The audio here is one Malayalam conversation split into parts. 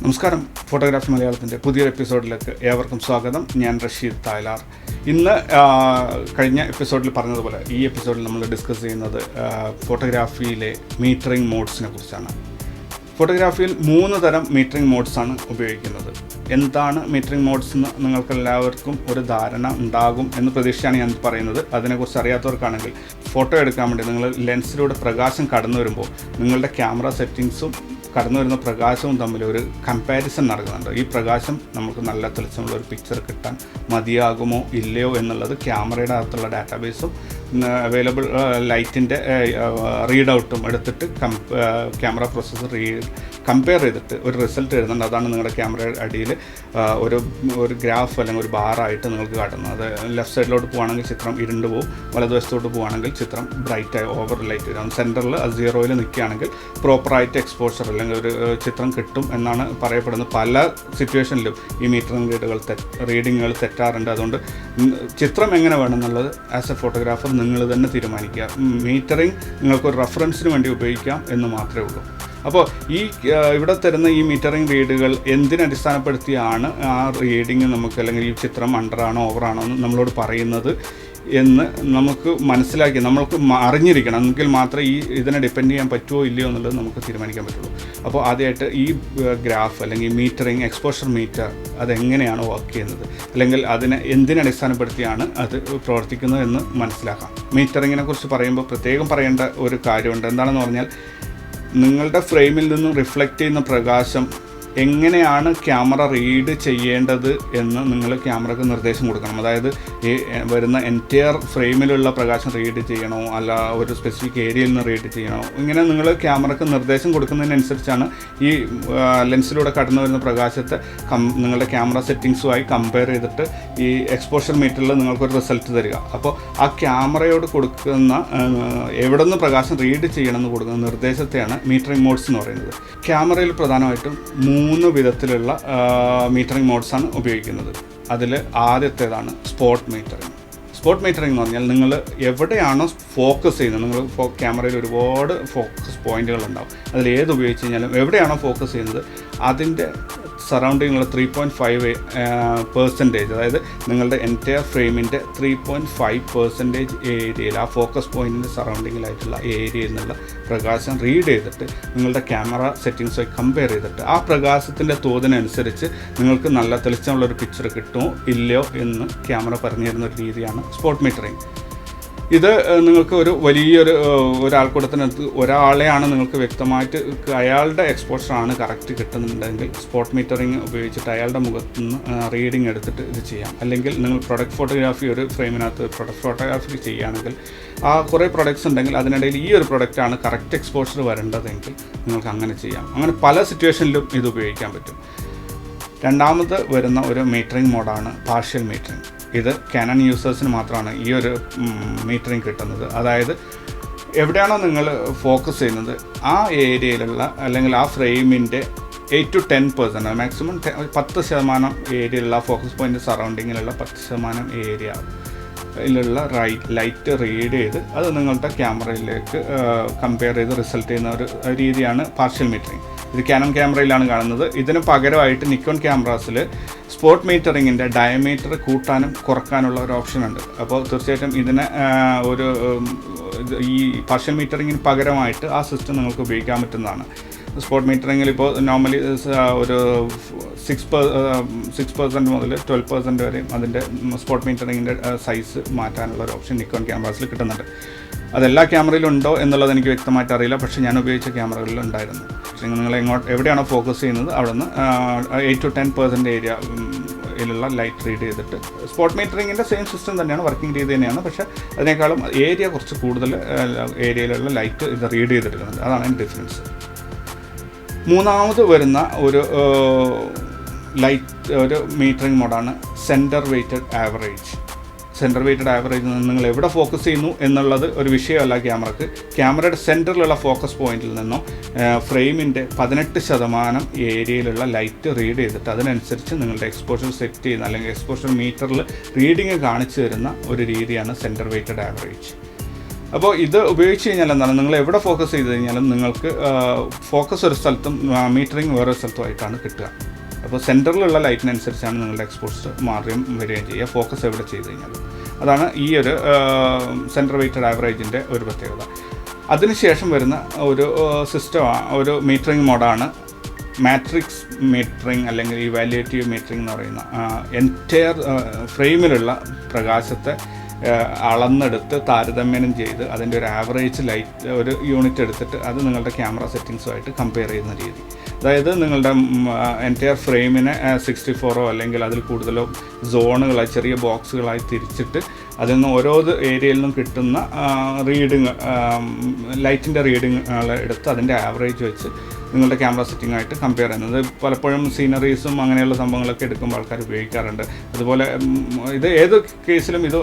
നമസ്കാരം. ഫോട്ടോഗ്രാഫി മലയാളത്തിൻ്റെ പുതിയൊരു എപ്പിസോഡിലേക്ക് ഏവർക്കും സ്വാഗതം. ഞാൻ റഷീദ് തായലാർ. ഇന്ന് കഴിഞ്ഞ എപ്പിസോഡിൽ പറഞ്ഞതുപോലെ ഈ എപ്പിസോഡിൽ നമ്മൾ ഡിസ്കസ് ചെയ്യുന്നത് ഫോട്ടോഗ്രാഫിയിലെ മീറ്ററിംഗ് മോഡ്സിനെ കുറിച്ചാണ്. ഫോട്ടോഗ്രാഫിയിൽ 3 തരം മീറ്ററിംഗ് മോഡ്സാണ് ഉപയോഗിക്കുന്നത്. എന്താണ് മീറ്ററിംഗ് മോഡ്സ് എന്ന് നിങ്ങൾക്കെല്ലാവർക്കും ഒരു ധാരണ ഉണ്ടാകും എന്ന് പ്രതീക്ഷയാണ് ഞാൻ പറയുന്നത്. അതിനെക്കുറിച്ച് അറിയാത്തവർക്കാണെങ്കിൽ, ഫോട്ടോ എടുക്കാൻ വേണ്ടി നിങ്ങൾ ലെൻസിലൂടെ പ്രകാശം കടന്നു വരുമ്പോൾ നിങ്ങളുടെ ക്യാമറ സെറ്റിങ്സും കടന്നു വരുന്ന പ്രകാശവും തമ്മിൽ ഒരു കമ്പാരിസൺ നടക്കുന്നുണ്ട്. ഈ പ്രകാശം നമുക്ക് നല്ല തെളിച്ചമുള്ള ഒരു പിക്ചർ കിട്ടാൻ മതിയാകുമോ ഇല്ലയോ എന്നുള്ളത് ക്യാമറയുടെ അകത്തുള്ള ഡാറ്റാബേസും അവൈലബിൾ ലൈറ്റിൻ്റെ റീഡ് ഔട്ടും എടുത്തിട്ട് ക്യാമറ പ്രോസസ്സർ കമ്പയർ ചെയ്തിട്ട് ഒരു റിസൾട്ട് എഴുതുന്നുണ്ട്. അതാണ് നിങ്ങളുടെ ക്യാമറയുടെ അടിയിൽ ഒരു ഗ്രാഫ് അല്ലെങ്കിൽ ഒരു ബാറായിട്ട് നിങ്ങൾക്ക് കാട്ടുന്നത്. അത് ലെഫ്റ്റ് സൈഡിലോട്ട് പോകുകയാണെങ്കിൽ ചിത്രം ഇരുണ്ട് പോകും, വലതുവശത്തോട്ട് പോകുകയാണെങ്കിൽ ചിത്രം ബ്രൈറ്റായി ഓവർ ലൈറ്റ് വരും. സെൻറ്ററിൽ അത് 0-ൽ നിൽക്കുകയാണെങ്കിൽ പ്രോപ്പറായിട്ട് എക്സ്പോഷർ അല്ലെങ്കിൽ ഒരു ചിത്രം കിട്ടും എന്നാണ് പറയപ്പെടുന്നത്. പല സിറ്റുവേഷനിലും ഈ മീറ്ററിംഗ് റീഡിങ്ങുകൾ തെറ്റാറുണ്ട്. അതുകൊണ്ട് ചിത്രം എങ്ങനെ വേണമെന്നുള്ളത് ആസ് എ ഫോട്ടോഗ്രാഫർ നിങ്ങൾ തന്നെ തീരുമാനിക്കുക. മീറ്ററിംഗ് നിങ്ങൾക്കൊരു റെഫറൻസിന് വേണ്ടി ഉപയോഗിക്കാം എന്ന് മാത്രമേ ഉള്ളൂ. അപ്പോൾ ഇവിടെ തരുന്ന ഈ മീറ്ററിംഗ് റീഡുകൾ എന്തിനടിസ്ഥാനപ്പെടുത്തിയാണ് ആ റീഡിങ് നമുക്ക്, അല്ലെങ്കിൽ ഈ ചിത്രം അണ്ടറാണോ ഓവറാണോ എന്ന് നമ്മളോട് പറയുന്നത് എന്ന് നമുക്ക് മനസ്സിലാക്കി നമ്മൾക്ക് അറിഞ്ഞിരിക്കണം. എങ്കിൽ മാത്രമേ ഇതിനെ ഡിപ്പെൻഡ് ചെയ്യാൻ പറ്റുമോ ഇല്ലയോ എന്നുള്ളത് നമുക്ക് തീരുമാനിക്കാൻ പറ്റുള്ളൂ. അപ്പോൾ ആദ്യമായിട്ട് ഈ ഗ്രാഫ് അല്ലെങ്കിൽ മീറ്ററിംഗ് എക്സ്പോഷർ മീറ്റർ അതെങ്ങനെയാണ് വർക്ക് ചെയ്യുന്നത്, അല്ലെങ്കിൽ അതിനെ എന്തിനടിസ്ഥാനപ്പെടുത്തിയാണ് അത് പ്രവർത്തിക്കുന്നത് എന്ന് മനസ്സിലാക്കാം. മീറ്ററിങ്ങിനെ കുറിച്ച് പറയുമ്പോൾ പ്രത്യേകം പറയേണ്ട ഒരു കാര്യമുണ്ട്. എന്താണെന്ന് പറഞ്ഞാൽ, നിങ്ങളുടെ ഫ്രെയിമിൽ നിന്നും റിഫ്ലക്റ്റ് ചെയ്യുന്ന പ്രകാശം എങ്ങനെയാണ് ക്യാമറ റീഡ് ചെയ്യേണ്ടത് എന്ന് നിങ്ങൾ ക്യാമറയ്ക്ക് നിർദ്ദേശം കൊടുക്കണം. അതായത് ഈ വരുന്ന എൻറ്റയർ ഫ്രെയിമിലുള്ള പ്രകാശം റീഡ് ചെയ്യണോ, അല്ല ഒരു സ്പെസിഫിക് ഏരിയയിൽ നിന്ന് റീഡ് ചെയ്യണോ, ഇങ്ങനെ നിങ്ങൾ ക്യാമറയ്ക്ക് നിർദ്ദേശം കൊടുക്കുന്നതിനനുസരിച്ചാണ് ഈ ലെൻസിലൂടെ കടന്നു വരുന്ന പ്രകാശത്തെ നിങ്ങളുടെ ക്യാമറ സെറ്റിങ്സുമായി കമ്പയർ ചെയ്തിട്ട് ഈ എക്സ്പോഷർ മീറ്ററിൽ നിങ്ങൾക്കൊരു റിസൾട്ട് തരിക. അപ്പോൾ ആ ക്യാമറയോട് കൊടുക്കുന്ന എവിടെ നിന്ന് പ്രകാശം റീഡ് ചെയ്യണമെന്ന് കൊടുക്കുന്ന നിർദ്ദേശത്തെയാണ് മീറ്ററിംഗ് മോഡ്സ് എന്ന് പറയുന്നത്. ക്യാമറയിൽ പ്രധാനമായിട്ടും 3 വിധത്തിലുള്ള മീറ്ററിംഗ് മോഡ്സാണ് ഉപയോഗിക്കുന്നത്. അതിൽ ആദ്യത്തേതാണ് സ്പോട്ട് മീറ്ററിംഗ്. സ്പോട്ട് മീറ്ററിംഗ് എന്ന് പറഞ്ഞാൽ നിങ്ങൾ എവിടെയാണോ ഫോക്കസ് ചെയ്യുന്നത്, നിങ്ങൾ ക്യാമറയിൽ ഒരുപാട് ഫോക്കസ് പോയിന്റുകൾ ഉണ്ടാവും. അതിൽ ഏത് ഉപയോഗിച്ച് കഴിഞ്ഞാലും എവിടെയാണോ ഫോക്കസ് ചെയ്യുന്നത് അതിൻ്റെ സറൗണ്ടിങ്ങുള്ള 3.5% അതായത് നിങ്ങളുടെ എൻറ്റയർ ഫ്രെയിമിൻ്റെ 3.5% ഏരിയയിൽ, ആ ഫോക്കസ് പോയിൻറ്റിൻ്റെ സറൗണ്ടിങ്ങിലായിട്ടുള്ള ഏരിയയിൽ നിന്നുള്ള പ്രകാശം റീഡ് ചെയ്തിട്ട് നിങ്ങളുടെ ക്യാമറ സെറ്റിങ്സുമായി കമ്പയർ ചെയ്തിട്ട് ആ പ്രകാശത്തിൻ്റെ തോതിനനുസരിച്ച് നിങ്ങൾക്ക് നല്ല തെളിച്ചമുള്ളൊരു പിക്ചർ കിട്ടുമോ ഇല്ലയോ എന്ന് ക്യാമറ പറഞ്ഞു തരുന്ന ഒരു രീതിയാണ് സ്പോട്ട് മീറ്ററിംഗ്. ഇത് നിങ്ങൾക്ക് ഒരാൾക്കൂടത്തിനകത്ത് ഒരാളെയാണ് നിങ്ങൾക്ക് വ്യക്തമായിട്ട് അയാളുടെ എക്സ്പോഷറാണ് കറക്റ്റ് കിട്ടുന്നുണ്ടെങ്കിൽ സ്പോട്ട് മീറ്ററിംഗ് ഉപയോഗിച്ചിട്ട് അയാളുടെ മുഖത്ത് നിന്ന് റീഡിങ് എടുത്തിട്ട് ഇത് ചെയ്യാം. അല്ലെങ്കിൽ നിങ്ങൾ പ്രൊഡക്റ്റ് ഫോട്ടോഗ്രാഫി ഒരു ഫ്രെയിമിനകത്ത് പ്രൊഡക്റ്റ് ഫോട്ടോഗ്രാഫി ചെയ്യുകയാണെങ്കിൽ ആ കുറേ പ്രൊഡക്ട്സ് ഉണ്ടെങ്കിൽ അതിനിടയിൽ ഈ ഒരു പ്രൊഡക്റ്റാണ് കറക്റ്റ് എക്സ്പോഷർ വരേണ്ടതെങ്കിൽ നിങ്ങൾക്ക് അങ്ങനെ ചെയ്യാം. അങ്ങനെ പല സിറ്റുവേഷനിലും ഇത് ഉപയോഗിക്കാൻ പറ്റും. രണ്ടാമത് വരുന്ന ഒരു മീറ്ററിംഗ് മോഡാണ് പാർഷ്യൽ മീറ്ററിംഗ്. ഇത് കാനൺ യൂസേഴ്സിന് മാത്രമാണ് ഈ ഒരു മീറ്ററിംഗ് കിട്ടുന്നത്. അതായത് എവിടെയാണോ നിങ്ങൾ ഫോക്കസ് ചെയ്യുന്നത് ആ ഏരിയയിലുള്ള, അല്ലെങ്കിൽ ആ ഫ്രെയിമിൻ്റെ 8 to 10%, മാക്സിമം 10% ഏരിയയിലുള്ള ഫോക്കസ് പോയിൻ്റ് സറൗണ്ടിങ്ങിലുള്ള 10% ഏരിയയിലുള്ള ലൈറ്റ് റീഡ് ചെയ്ത് അത് നിങ്ങളുടെ ക്യാമറയിലേക്ക് കമ്പയർ ചെയ്ത് റിസൾട്ട് ചെയ്യുന്ന ഒരു രീതിയാണ് പാർഷ്യൽ മീറ്ററിംഗ്. ഇത് കാനൺ ക്യാമറയിലാണ് കാണുന്നത്. ഇതിന് പകരമായിട്ട് നിക്കോൺ ക്യാമറാസിൽ സ്പോട്ട് മീറ്ററിങ്ങിൻ്റെ ഡയമീറ്റർ കൂട്ടാനും കുറക്കാനുള്ള ഒരു ഓപ്ഷൻ ഉണ്ട്. അപ്പോൾ തീർച്ചയായിട്ടും ഇതിനെ ഈ പാർഷ്യൽ മീറ്ററിങ്ങിന് പകരമായിട്ട് ആ സിസ്റ്റം നിങ്ങൾക്ക് ഉപയോഗിക്കാൻ പറ്റുന്നതാണ്. സ്പോട്ട് മീറ്ററിങ്ങിൽ ഇപ്പോൾ നോർമലി ഒരു 6% മുതൽ 12% വരെയും അതിൻ്റെ സ്പോട്ട് മീറ്ററിങ്ങിൻ്റെ സൈസ് മാറ്റാനുള്ള ഒരു ഓപ്ഷൻ നിക്കോൺ ക്യാമറാസിൽ കിട്ടുന്നുണ്ട്. അതെല്ലാ ക്യാമറയിലും ഉണ്ടോ എന്നുള്ളത് എനിക്ക് വ്യക്തമായിട്ട് അറിയില്ല, പക്ഷേ ഞാൻ ഉപയോഗിച്ച ക്യാമറകളിൽ ഉണ്ടായിരുന്നു. പക്ഷേ നിങ്ങൾ എവിടെയാണോ ഫോക്കസ് ചെയ്യുന്നത് അവിടെ നിന്ന് 8 to 10% ഏരിയയിലുള്ള ലൈറ്റ് റീഡ് ചെയ്തിട്ട്, സ്പോട്ട് മീറ്ററിങ്ങിൻ്റെ സെയിം സിസ്റ്റം തന്നെയാണ്, വർക്കിംഗ് രീതി തന്നെയാണ്, പക്ഷേ അതിനേക്കാളും ഏരിയ കുറച്ച് കൂടുതൽ ഏരിയയിലുള്ള ലൈറ്റ് ഇത് റീഡ് ചെയ്തെടുക്കുന്നത്. അതാണ് അതിൻ്റെ ഡിഫറൻസ്. മൂന്നാമത് വരുന്ന ഒരു മീറ്ററിംഗ് മോഡാണ് centre weighted average. Centre weighted average നിങ്ങൾ എവിടെ ഫോക്കസ് ചെയ്യുന്നു എന്നുള്ളത് ഒരു വിഷയമല്ല ക്യാമറയ്ക്ക്. ക്യാമറയുടെ സെൻറ്ററിലുള്ള ഫോക്കസ് പോയിന്റിൽ നിന്നും ഫ്രെയിമിൻ്റെ 18% ഏരിയയിലുള്ള ലൈറ്റ് റീഡ് ചെയ്തിട്ട് അതിനനുസരിച്ച് നിങ്ങളുടെ എക്സ്പോഷർ സെറ്റ് ചെയ്യുന്ന, അല്ലെങ്കിൽ എക്സ്പോഷർ മീറ്ററിൽ റീഡിങ് കാണിച്ചു തരുന്ന ഒരു രീതിയാണ് സെൻറ്റർ വെയ്റ്റഡ് ആവറേജ്. അപ്പോൾ ഇത് ഉപയോഗിച്ച് കഴിഞ്ഞാൽ എന്താണ്, നിങ്ങൾ എവിടെ ഫോക്കസ് ചെയ്ത് കഴിഞ്ഞാലും നിങ്ങൾക്ക് ഫോക്കസ് ഒരു സ്ഥലത്തും മീറ്ററിങ് വേറെ സ്ഥലത്തുമായിട്ടാണ് കിട്ടുക. അപ്പോൾ സെൻറ്ററിലുള്ള ലൈറ്റിനനുസരിച്ചാണ് നിങ്ങളുടെ എക്സ്പോഷർ മാറുകയും വരികയും ചെയ്യുക, ഫോക്കസ് എവിടെ ചെയ്ത് കഴിഞ്ഞാലും. അതാണ് ഈ ഒരു സെൻറ്റർ വെയ്റ്റഡ് ആവറേജിൻ്റെ ഒരു പ്രത്യേകത. അതിനുശേഷം വരുന്ന ഒരു ഒരു മീറ്ററിങ് മോഡാണ് മാട്രിക്സ് മീറ്ററിങ് അല്ലെങ്കിൽ ഇവാലുവേറ്റീവ് മീറ്ററിങ് എന്ന് പറയുന്ന എൻറ്റയർ ഫ്രെയിമിലുള്ള പ്രകാശത്തെ അളന്നെടുത്ത് താരതമ്യം ചെയ്ത് അതിൻ്റെ ഒരു ആവറേജ് ലൈറ്റ് ഒരു യൂണിറ്റ് എടുത്തിട്ട് അത് നിങ്ങളുടെ ക്യാമറ സെറ്റിങ്സുമായിട്ട് കമ്പയർ ചെയ്യുന്ന രീതി. അതായത് നിങ്ങളുടെ എൻറ്റയർ ഫ്രെയിമിനെ 64 അല്ലെങ്കിൽ അതിൽ കൂടുതലോ സോണുകളായി ചെറിയ ബോക്സുകളായി തിരിച്ചിട്ട് അതിൽ നിന്ന് ഓരോ ഏരിയയിൽ നിന്നും കിട്ടുന്ന റീഡിങ് ലൈറ്റിൻ്റെ റീഡിങ്ങുകൾ എടുത്ത് അതിൻ്റെ ആവറേജ് വെച്ച് നിങ്ങളുടെ ക്യാമറ സെറ്റിങ്ങായിട്ട് കമ്പയർ ചെയ്യുന്നത്. പലപ്പോഴും സീനറീസും അങ്ങനെയുള്ള സംഭവങ്ങളൊക്കെ എടുക്കുമ്പോൾ ആൾക്കാർ ഉപയോഗിക്കാറുണ്ട്. അതുപോലെ ഇത് ഏത് കേസിലും ഇത്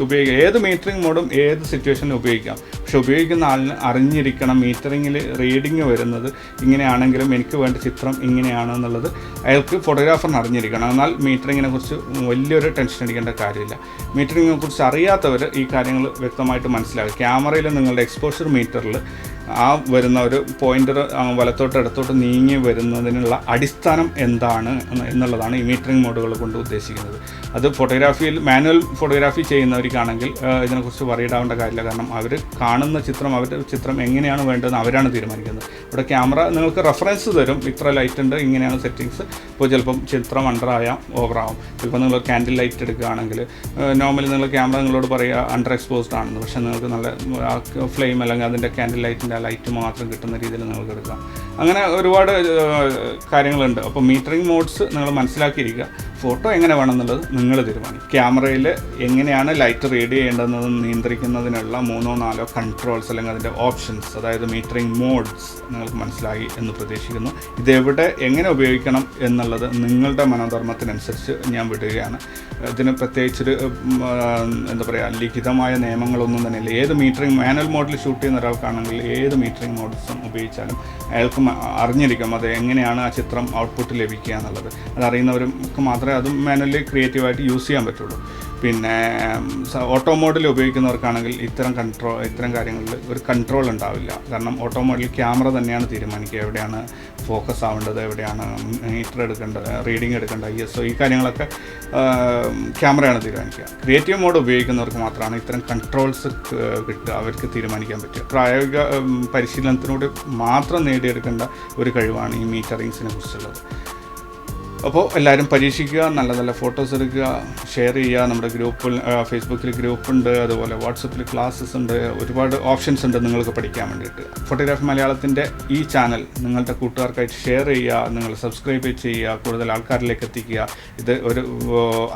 ഉപയോഗിക്കാം, ഏത് മീറ്ററിംഗ് മോഡും ഏത് സിറ്റുവേഷനിലും ഉപയോഗിക്കാം. പക്ഷെ ഉപയോഗിക്കുന്ന ആളിന് അറിഞ്ഞിരിക്കണം മീറ്ററിങ്ങിൽ റീഡിങ് വരുന്നത് ഇങ്ങനെയാണെങ്കിലും എനിക്ക് വേണ്ട ചിത്രം ഇങ്ങനെയാണെന്നുള്ളത് അയാൾക്ക് ഫോട്ടോഗ്രാഫറിന് അറിഞ്ഞിരിക്കണം. എന്നാൽ മീറ്ററിങ്ങിനെ കുറിച്ച് വലിയൊരു ടെൻഷൻ അടിക്കേണ്ട കാര്യമില്ല. മീറ്ററിങ്ങിനെ കുറിച്ച് അറിയാത്തവർ ഈ കാര്യങ്ങൾ വ്യക്തമായിട്ട് മനസ്സിലാക്കുക. ക്യാമറയിൽ നിങ്ങളുടെ എക്സ്പോഷർ മീറ്ററിൽ ആ വരുന്ന ഒരു പോയിൻ്റർ വലത്തോട്ട് ഇടത്തോട്ട് നീങ്ങി വരുന്നതിനുള്ള അടിസ്ഥാനം എന്താണ് എന്നുള്ളതാണ് ഈ മീറ്ററിംഗ് മോഡുകൾ കൊണ്ട് ഉദ്ദേശിക്കുന്നത്. അത് ഫോട്ടോഗ്രാഫിയിൽ മാനുവൽ ഫോട്ടോഗ്രാഫി ചെയ്യുന്നവർക്കാണെങ്കിൽ ഇതിനെക്കുറിച്ച് വറിയിടാവേണ്ട കാര്യമില്ല. കാരണം അവർ കാണുന്ന ചിത്രം അവരുടെ ചിത്രം എങ്ങനെയാണ് വേണ്ടതെന്ന് അവരാണ് തീരുമാനിക്കുന്നത്. ഇവിടെ ക്യാമറ നിങ്ങൾക്ക് റെഫറൻസ് തരും, ഇത്ര ലൈറ്റ് ഉണ്ട്, ഇങ്ങനെയാണ് സെറ്റിങ്സ്. ഇപ്പോൾ ചിലപ്പം ചിത്രം അണ്ടറായാം ഓവറാവും. ചിലപ്പോൾ നിങ്ങൾ ക്യാൻഡിൽ ലൈറ്റ് എടുക്കുകയാണെങ്കിൽ നോർമലി നിങ്ങൾ ക്യാമറ നിങ്ങളോട് പറയുക അണ്ടർ എക്സ്പോസ്ഡ് ആണെന്ന്. പക്ഷേ നിങ്ങൾക്ക് നല്ല ഫ്ലെയിം അല്ലെങ്കിൽ അതിൻ്റെ ക്യാൻഡിൽ ലൈറ്റിൻ്റെ ലൈറ്റ് മാത്രം കിട്ടുന്ന രീതിയിൽ നിങ്ങൾക്ക് എടുക്കാം. അങ്ങനെ ഒരുപാട് കാര്യങ്ങളുണ്ട്. അപ്പോൾ മീറ്ററിംഗ് മോഡ്സ് നിങ്ങൾ മനസ്സിലാക്കിയിരിക്കുക. ഫോട്ടോ എങ്ങനെ വേണമെന്നുള്ളത് നിങ്ങൾ തീരുമാനിക്കും. ക്യാമറയിൽ എങ്ങനെയാണ് ലൈറ്റ് റീഡ് ചെയ്യേണ്ടതെന്ന് നിയന്ത്രിക്കുന്നതിനുള്ള 3-4 കൺട്രോൾസ് അല്ലെങ്കിൽ അതിൻ്റെ ഓപ്ഷൻസ്, അതായത് മീറ്ററിംഗ് മോഡ്സ് നിങ്ങൾക്ക് മനസ്സിലായി എന്ന് പ്രതീക്ഷിക്കുന്നു. ഇതെവിടെ എങ്ങനെ ഉപയോഗിക്കണം എന്നുള്ളത് നിങ്ങളുടെ മനോധർമ്മത്തിനനുസരിച്ച് ഞാൻ വിടുകയാണ്. ഇതിന് പ്രത്യേകിച്ചൊരു എന്താ പറയുക ലിഖിതമായ നിയമങ്ങളൊന്നും തന്നെയില്ല. ഏത് മീറ്ററിംഗ് മാനുവൽ മോഡിൽ ഷൂട്ട് ചെയ്യുന്ന ഒരാൾക്കാണെങ്കിൽ ഏത് മീറ്ററിംഗ് മോഡ്സും ഉപയോഗിച്ചാലും അയാൾക്ക് അറിഞ്ഞിരിക്കും അത് എങ്ങനെയാണ് ആ ചിത്രം ഔട്ട്പുട്ട് ലഭിക്കുക എന്നുള്ളത്. അതറിയുന്നവർക്ക് മാത്രമേ അത് മാനുവലി ക്രിയേറ്റീവായിട്ട് യൂസ് ചെയ്യാൻ പറ്റുള്ളൂ. പിന്നെ ഓട്ടോ മോഡിൽ ഉപയോഗിക്കുന്നവർക്കാണെങ്കിൽ ഇത്തരം കാര്യങ്ങളിൽ ഒരു കൺട്രോൾ ഉണ്ടാവില്ല. കാരണം ഓട്ടോ മോഡിൽ ക്യാമറ തന്നെയാണ് തീരുമാനിക്കുക എവിടെയാണ് ഫോക്കസ് ആവേണ്ടത്, എവിടെയാണ് മീറ്റർ എടുക്കേണ്ടത്, റീഡിങ് എടുക്കേണ്ട ISO, ഈ കാര്യങ്ങളൊക്കെ ക്യാമറയാണ് തീരുമാനിക്കുക. ക്രിയേറ്റീവ് മോഡ് ഉപയോഗിക്കുന്നവർക്ക് മാത്രമാണ് ഇത്തരം കൺട്രോൾസ് കിട്ടുക, അവർക്ക് തീരുമാനിക്കാൻ പറ്റുക. പ്രായോഗിക പരിശീലനത്തിലൂടെ മാത്രം നേടിയെടുക്കേണ്ട ഒരു കഴിവാണ് ഈ മീറ്ററിങ്സിനെ കുറിച്ചുള്ളത്. അപ്പോൾ എല്ലാവരും പരീക്ഷിക്കുക, നല്ല നല്ല ഫോട്ടോസ് എടുക്കുക, ഷെയർ ചെയ്യുക. നമ്മുടെ ഗ്രൂപ്പിൽ ഫേസ്ബുക്കിൽ ഗ്രൂപ്പുണ്ട്, അതുപോലെ വാട്സപ്പിൽ ക്ലാസ്സസ് ഉണ്ട്, ഒരുപാട് ഓപ്ഷൻസ് ഉണ്ട് നിങ്ങൾക്ക് പഠിക്കാൻ വേണ്ടിയിട്ട്. ഫോട്ടോഗ്രാഫി മലയാളത്തിൻ്റെ ഈ ചാനൽ നിങ്ങളുടെ കൂട്ടുകാർക്കായിട്ട് ഷെയർ ചെയ്യുക, നിങ്ങൾ സബ്സ്ക്രൈബ് ചെയ്യുക, കൂടുതൽ ആൾക്കാരിലേക്ക് എത്തിക്കുക. ഇത് ഒരു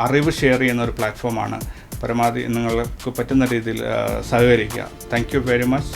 അറിവ് ഷെയർ ചെയ്യുന്ന ഒരു പ്ലാറ്റ്ഫോമാണ്. പരമാവധി നിങ്ങൾക്ക് പറ്റുന്ന രീതിയിൽ സഹകരിക്കുക. Thank you very much.